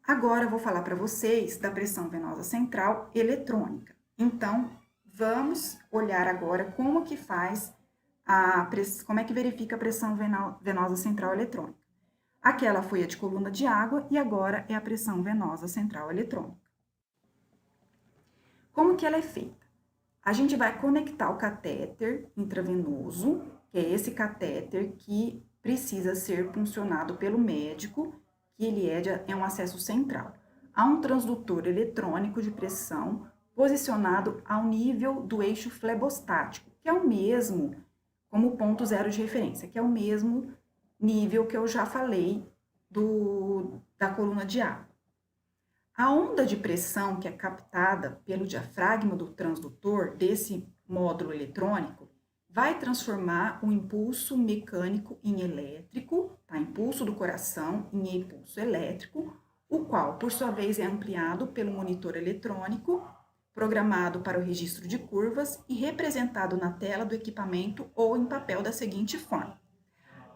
Agora eu vou falar para vocês da pressão venosa central eletrônica. Então, vamos olhar agora como que faz como é que verifica a pressão venosa central eletrônica. Aquela foi a de coluna de água e agora é a pressão venosa central eletrônica. Como que ela é feita? A gente vai conectar o catéter intravenoso, que é esse catéter que precisa ser puncionado pelo médico, que ele é um acesso central, a um transdutor eletrônico de pressão posicionado ao nível do eixo flebostático, que é o mesmo como ponto zero de referência, que é o mesmo nível que eu já falei da coluna de água. A onda de pressão que é captada pelo diafragma do transdutor desse módulo eletrônico vai transformar o impulso mecânico em elétrico, tá? Impulso do coração em impulso elétrico, o qual, por sua vez, é ampliado pelo monitor eletrônico, programado para o registro de curvas e representado na tela do equipamento ou em papel da seguinte forma.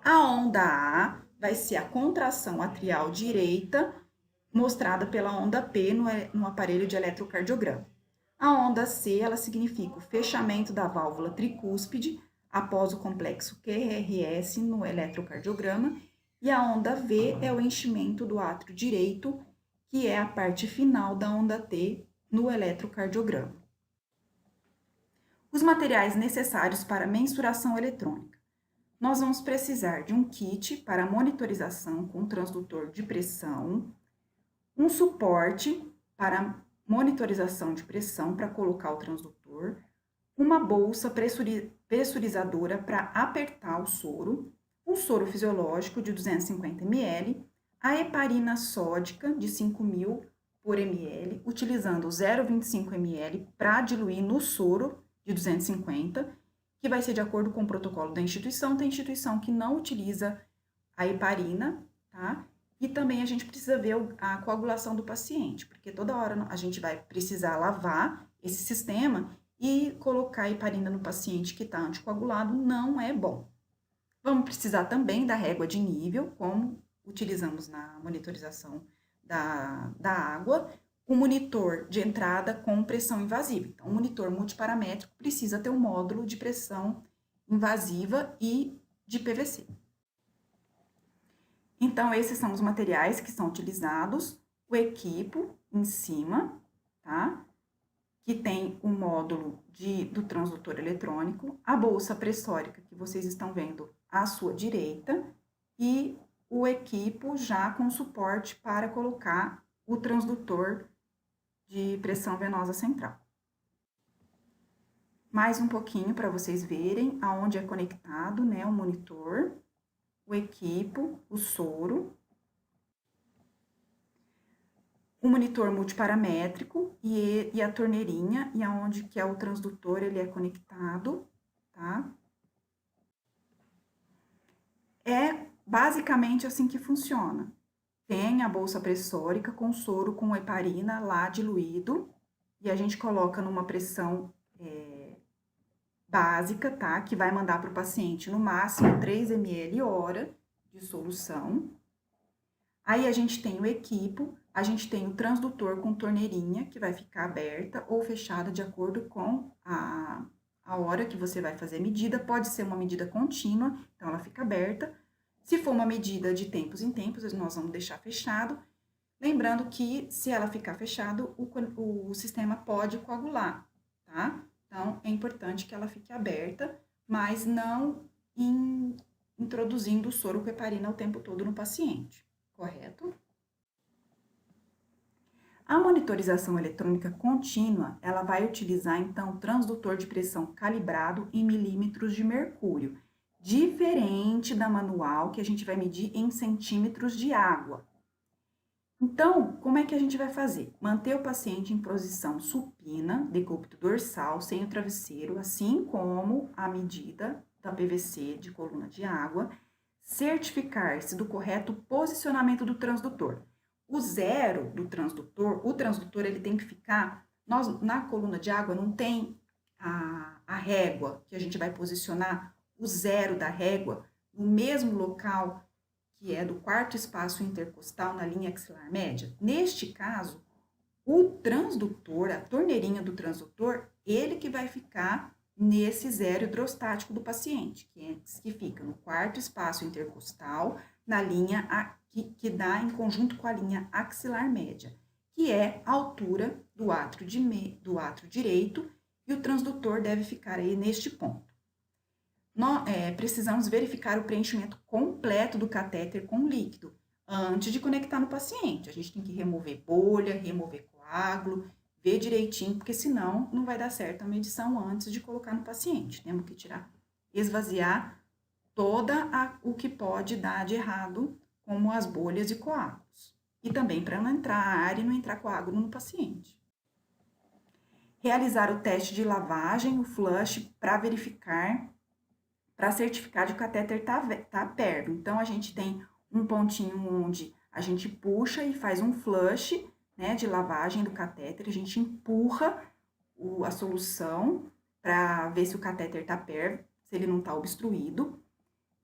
A onda A vai ser a contração atrial direita, mostrada pela onda P no aparelho de eletrocardiograma. A onda C, ela significa o fechamento da válvula tricúspide após o complexo QRS no eletrocardiograma, e a onda V é o enchimento do átrio direito, que é a parte final da onda T no eletrocardiograma. Os materiais necessários para mensuração eletrônica. Nós vamos precisar de um kit para monitorização com transdutor de pressão, um suporte para monitorização de pressão para colocar o transdutor, uma bolsa pressurizadora para apertar o soro, um soro fisiológico de 250 ml, a heparina sódica de 5.000 por ml, utilizando 0,25 ml para diluir no soro de 250, que vai ser de acordo com o protocolo da instituição. Tem instituição que não utiliza a heparina, tá? E também a gente precisa ver a coagulação do paciente, porque toda hora a gente vai precisar lavar esse sistema e colocar a heparina no paciente que está anticoagulado não é bom. Vamos precisar também da régua de nível, como utilizamos na monitorização da água, o monitor de entrada com pressão invasiva. Então, o monitor multiparamétrico precisa ter um módulo de pressão invasiva e de PVC. Então, esses são os materiais que são utilizados, o equipo em cima, tá? Que tem o módulo do transdutor eletrônico, a bolsa pressórica que vocês estão vendo à sua direita e o equipo já com suporte para colocar o transdutor de pressão venosa central. Mais um pouquinho para vocês verem aonde é conectado, né, o monitor, o equipo, o soro, o monitor multiparamétrico e a torneirinha, e aonde que é o transdutor, ele é conectado, tá? É basicamente assim que funciona. Tem a bolsa pressórica com soro com heparina lá diluído, e a gente coloca numa pressão básica, tá? Que vai mandar para o paciente no máximo 3 ml hora de solução. Aí a gente tem o equipo, a gente tem o transdutor com torneirinha, que vai ficar aberta ou fechada de acordo com a hora que você vai fazer a medida. Pode ser uma medida contínua, então ela fica aberta. Se for uma medida de tempos em tempos, nós vamos deixar fechado. Lembrando que se ela ficar fechado, o sistema pode coagular, tá? Então, é importante que ela fique aberta, mas não introduzindo o soro com heparina o tempo todo no paciente, correto? A monitorização eletrônica contínua, ela vai utilizar, então, o transdutor de pressão calibrado em milímetros de mercúrio, diferente da manual, que a gente vai medir em centímetros de água. Então, como é que a gente vai fazer? Manter o paciente em posição supina, decúbito dorsal, sem o travesseiro, assim como a medida da PVC de coluna de água, certificar-se do correto posicionamento do transdutor. O zero do transdutor, o transdutor ele tem que ficar, na coluna de água não tem a régua que a gente vai posicionar, o zero da régua, no mesmo local que é do quarto espaço intercostal na linha axilar média, neste caso, o transdutor, a torneirinha do transdutor, ele que vai ficar nesse zero hidrostático do paciente, que fica no quarto espaço intercostal, na linha que dá em conjunto com a linha axilar média, que é a altura do átrio direito, e o transdutor deve ficar aí neste ponto. Nós precisamos verificar o preenchimento completo do catéter com líquido antes de conectar no paciente. A gente tem que remover bolha, remover coágulo, ver direitinho, porque senão não vai dar certo a medição antes de colocar no paciente. Temos que tirar, esvaziar o que pode dar de errado, como as bolhas e coágulos. E também para não entrar ar e não entrar coágulo no paciente. Realizar o teste de lavagem, o flush, para verificar, para certificar de que o catéter está aberto. Então, a gente tem um pontinho onde a gente puxa e faz um flush, né, de lavagem do catéter, a gente empurra a solução para ver se o catéter está aberto, se ele não está obstruído.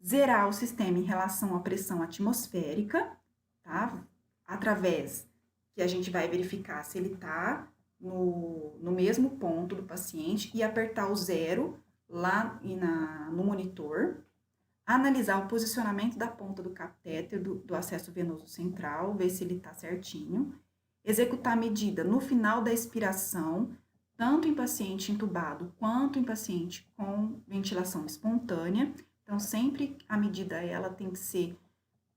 Zerar o sistema em relação à pressão atmosférica, tá? Através que a gente vai verificar se ele está no mesmo ponto do paciente e apertar o zero lá no monitor. Analisar o posicionamento da ponta do catéter do acesso venoso central, ver se ele está certinho. Executar a medida no final da expiração, tanto em paciente intubado quanto em paciente com ventilação espontânea. Então, sempre a medida ela tem que ser,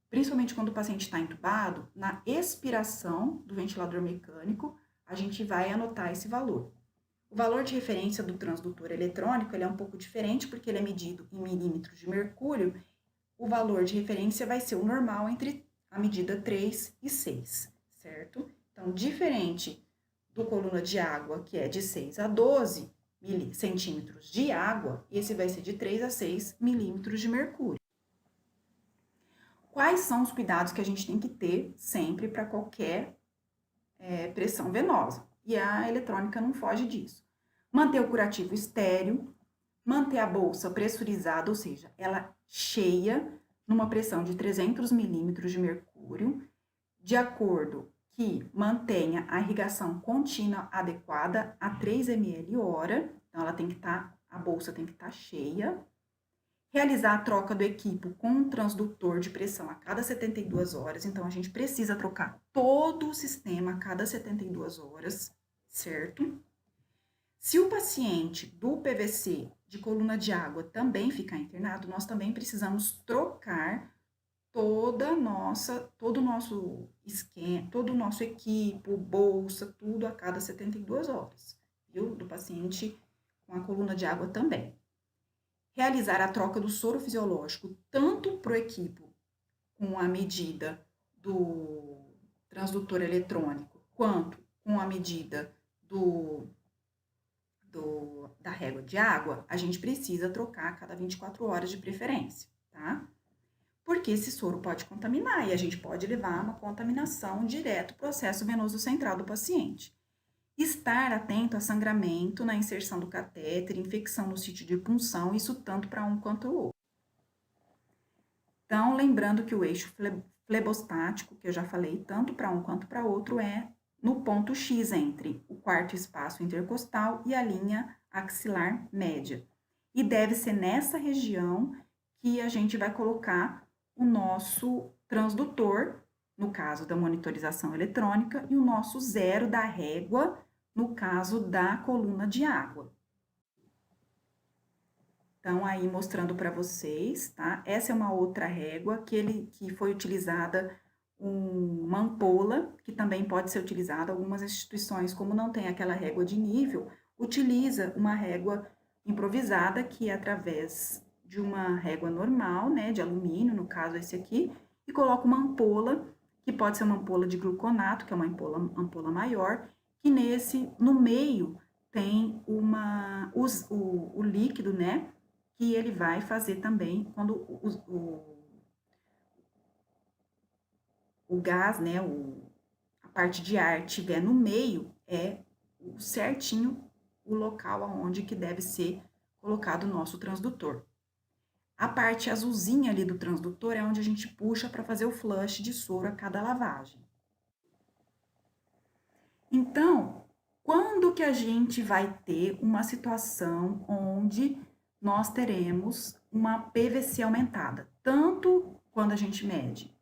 principalmente quando o paciente está intubado, na expiração do ventilador mecânico, a gente vai anotar esse valor. O valor de referência do transdutor eletrônico ele é um pouco diferente, porque ele é medido em milímetros de mercúrio. O valor de referência vai ser o normal entre a medida 3 e 6, certo? Então, diferente do coluna de água, que é de 6 a 12 centímetros de água, esse vai ser de 3 a 6 milímetros de mercúrio. Quais são os cuidados que a gente tem que ter sempre para qualquer pressão venosa? E a eletrônica não foge disso. Manter o curativo estéreo, manter a bolsa pressurizada, ou seja, ela cheia, numa pressão de 300 milímetros de mercúrio, de acordo que mantenha a irrigação contínua adequada a 3 ml hora, então ela tem que estar, a bolsa tem que estar cheia. Realizar a troca do equipo com um transdutor de pressão a cada 72 horas, então a gente precisa trocar todo o sistema a cada 72 horas, certo? Se o paciente do PVC de coluna de água também ficar internado, nós também precisamos trocar todo o nosso esquema, todo o nosso equipo, bolsa, tudo a cada 72 horas, viu? Do paciente com a coluna de água também. Realizar a troca do soro fisiológico, tanto para o equipo com a medida do transdutor eletrônico, quanto com a medida da régua de água, a gente precisa trocar a cada 24 horas de preferência, tá? Porque esse soro pode contaminar e a gente pode levar a uma contaminação direto ao processo venoso central do paciente. Estar atento a sangramento na inserção do catéter, infecção no sítio de punção, isso tanto para um quanto o outro. Então, lembrando que o eixo flebostático, que eu já falei, tanto para um quanto para outro, é no ponto X entre o quarto espaço intercostal e a linha axilar média. E deve ser nessa região que a gente vai colocar o nosso transdutor, no caso da monitorização eletrônica, e o nosso zero da régua, no caso da coluna de água. Então, aí mostrando para vocês, tá? Essa é uma outra régua que foi utilizada uma ampola, que também pode ser utilizada. Algumas instituições, como não tem aquela régua de nível, utiliza uma régua improvisada, que é através de uma régua normal, né, de alumínio, no caso esse aqui, e coloca uma ampola, que pode ser uma ampola de gluconato, que é uma ampola maior, que no meio tem o líquido, né, que ele vai fazer também quando o gás, né, a parte de ar estiver no meio, é certinho o local aonde que deve ser colocado o nosso transdutor. A parte azulzinha ali do transdutor é onde a gente puxa para fazer o flush de soro a cada lavagem. Então, quando que a gente vai ter uma situação onde nós teremos uma PVC aumentada? Tanto quando a gente mede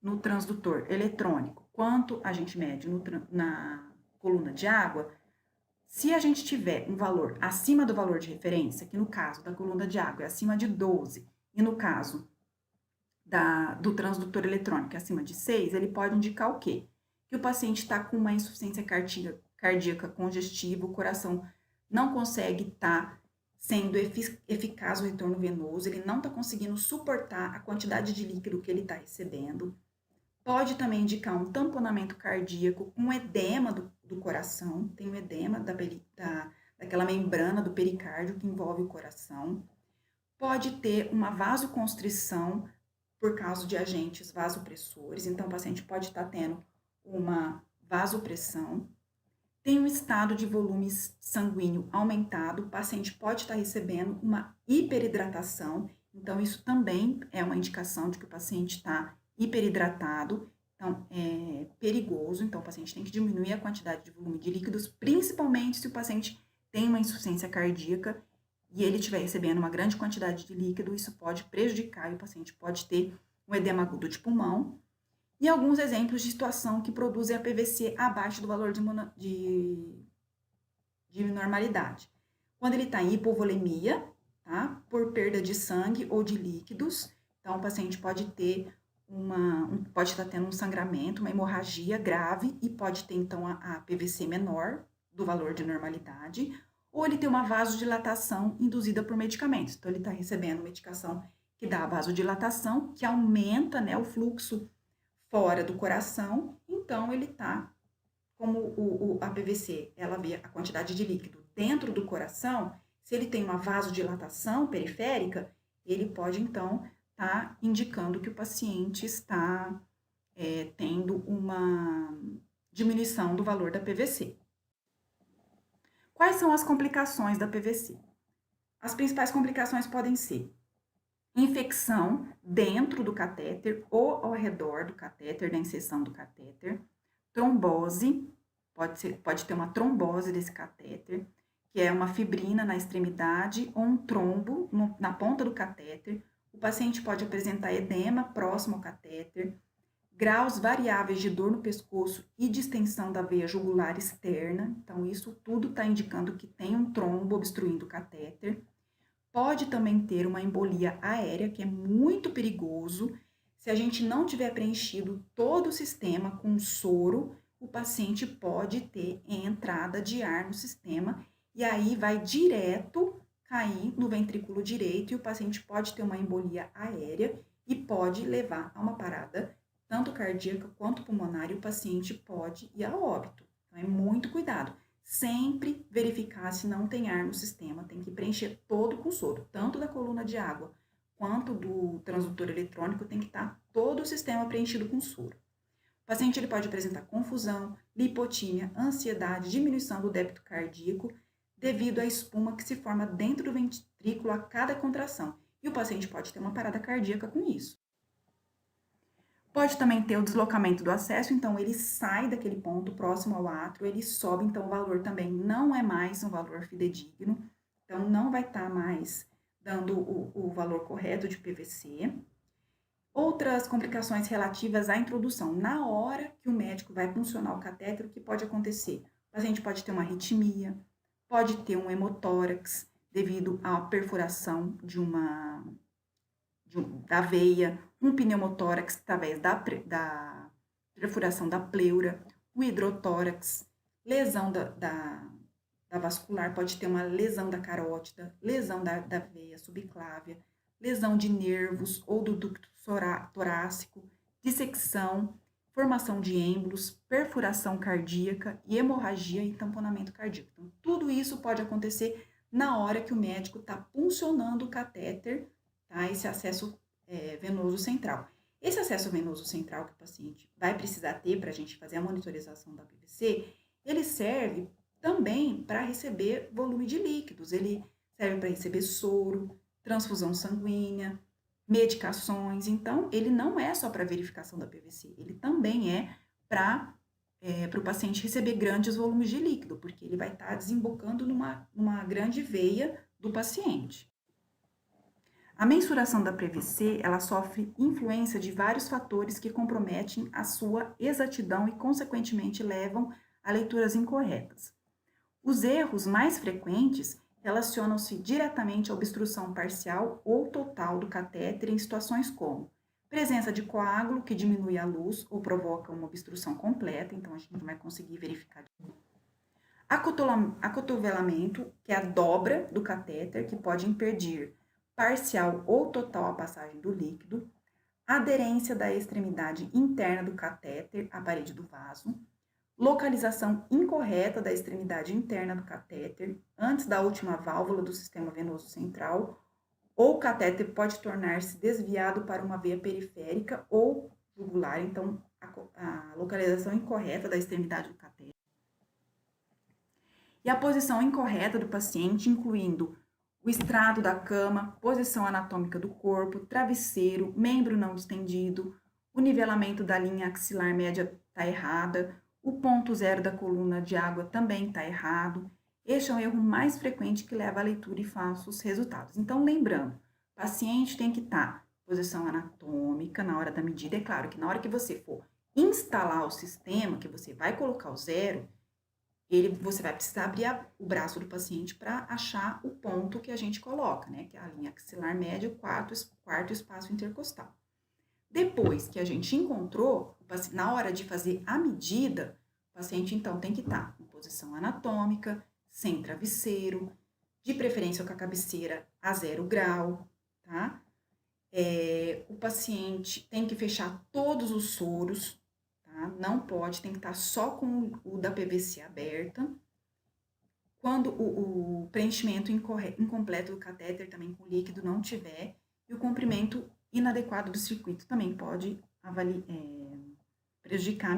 no transdutor eletrônico, quanto a gente mede na coluna de água, se a gente tiver um valor acima do valor de referência, que no caso da coluna de água é acima de 12, e no caso do transdutor eletrônico é acima de 6, ele pode indicar o quê? Que o paciente está com uma insuficiência cardíaca congestiva, o coração não consegue estar sendo eficaz o retorno venoso, ele não está conseguindo suportar a quantidade de líquido que ele está recebendo. Pode também indicar um tamponamento cardíaco, um edema do coração, tem um edema daquela membrana do pericárdio que envolve o coração. Pode ter uma vasoconstrição por causa de agentes vasopressores, então o paciente pode estar tendo uma vasopressão. Tem um estado de volume sanguíneo aumentado, o paciente pode estar recebendo uma hiperidratação, então isso também é uma indicação de que o paciente está hiperidratado, então é perigoso, então o paciente tem que diminuir a quantidade de volume de líquidos, principalmente se o paciente tem uma insuficiência cardíaca e ele estiver recebendo uma grande quantidade de líquido, isso pode prejudicar e o paciente pode ter um edema agudo de pulmão. E alguns exemplos de situação que produzem a PVC abaixo do valor de normalidade. Quando ele está em hipovolemia, tá? Por perda de sangue ou de líquidos, então o paciente pode ter pode estar tendo um sangramento, uma hemorragia grave e pode ter então a PVC menor do valor de normalidade, ou ele tem uma vasodilatação induzida por medicamentos. Então ele está recebendo medicação que dá vasodilatação, que aumenta, né, o fluxo fora do coração, então ele está, como a PVC, ela vê a quantidade de líquido dentro do coração, se ele tem uma vasodilatação periférica, ele pode então estar indicando que o paciente está tendo uma diminuição do valor da PVC. Quais são as complicações da PVC? As principais complicações podem ser infecção dentro do catéter ou ao redor do catéter, da inserção do catéter, trombose, pode ter uma trombose desse catéter, que é uma fibrina na extremidade ou um trombo na ponta do catéter. O paciente pode apresentar edema próximo ao catéter, graus variáveis de dor no pescoço e distensão da veia jugular externa. Então, isso tudo está indicando que tem um trombo obstruindo o catéter. Pode também ter uma embolia aérea, que é muito perigoso. Se a gente não tiver preenchido todo o sistema com soro, o paciente pode ter entrada de ar no sistema e aí vai direto cair no ventrículo direito e o paciente pode ter uma embolia aérea e pode levar a uma parada tanto cardíaca quanto pulmonar e o paciente pode ir a óbito. Então, é muito cuidado. Sempre verificar se não tem ar no sistema, tem que preencher todo com soro, tanto da coluna de água quanto do transdutor eletrônico, tem que estar todo o sistema preenchido com soro. O paciente ele pode apresentar confusão, lipotímia, ansiedade, diminuição do débito cardíaco, devido à espuma que se forma dentro do ventrículo a cada contração, e o paciente pode ter uma parada cardíaca com isso. Pode também ter o deslocamento do acesso, então ele sai daquele ponto próximo ao átrio, ele sobe, então o valor também não é mais um valor fidedigno, então não vai estar mais dando o valor correto de PVC. Outras complicações relativas à introdução. Na hora que o médico vai puncionar o catéter, o que pode acontecer? O paciente pode ter uma arritmia, pode ter um hemotórax devido à perfuração da veia, um pneumotórax através da perfuração da pleura, o hidrotórax, lesão da vascular, pode ter uma lesão da carótida, lesão da veia subclávia, lesão de nervos ou do ducto torácico, dissecção, formação de êmbolos, perfuração cardíaca e hemorragia e tamponamento cardíaco. Então, tudo isso pode acontecer na hora que o médico está puncionando o catéter, tá? Esse acesso venoso central. Esse acesso venoso central que o paciente vai precisar ter para a gente fazer a monitorização da PVC, ele serve também para receber volume de líquidos, ele serve para receber soro, transfusão sanguínea, medicações. Então, ele não é só para verificação da PVC, ele também é para o paciente receber grandes volumes de líquido, porque ele vai estar desembocando numa grande veia do paciente. A mensuração da PVC, ela sofre influência de vários fatores que comprometem a sua exatidão e, consequentemente, levam a leituras incorretas. Os erros mais frequentes relacionam-se diretamente à obstrução parcial ou total do catéter em situações como presença de coágulo que diminui a luz ou provoca uma obstrução completa, então a gente não vai conseguir verificar. Acotovelamento, que é a dobra do catéter, que pode impedir parcial ou total a passagem do líquido. Aderência da extremidade interna do catéter à parede do vaso. Localização incorreta da extremidade interna do catéter antes da última válvula do sistema venoso central, ou o catéter pode tornar-se desviado para uma veia periférica ou jugular, então a localização incorreta da extremidade do catéter. E a posição incorreta do paciente, incluindo o estrado da cama, posição anatômica do corpo, travesseiro, membro não distendido, o nivelamento da linha axilar média está errada, o ponto zero da coluna de água também está errado. Este é o erro mais frequente que leva à leitura e falsos resultados. Então, lembrando, o paciente tem que estar posição anatômica na hora da medida. É claro que na hora que você for instalar o sistema, que você vai colocar o zero, você vai precisar abrir o braço do paciente para achar o ponto que a gente coloca, né? Que é a linha axilar média, o quarto espaço intercostal. Depois que a gente encontrou, na hora de fazer a medida, o paciente então tem que estar em posição anatômica, sem travesseiro, de preferência com a cabeceira a 0 grau, tá? O paciente tem que fechar todos os soros, tá? Não pode, tem que estar só com o da PVC aberta. Quando o preenchimento incompleto do catéter também com líquido não tiver, e o comprimento inadequado do circuito também pode prejudicar a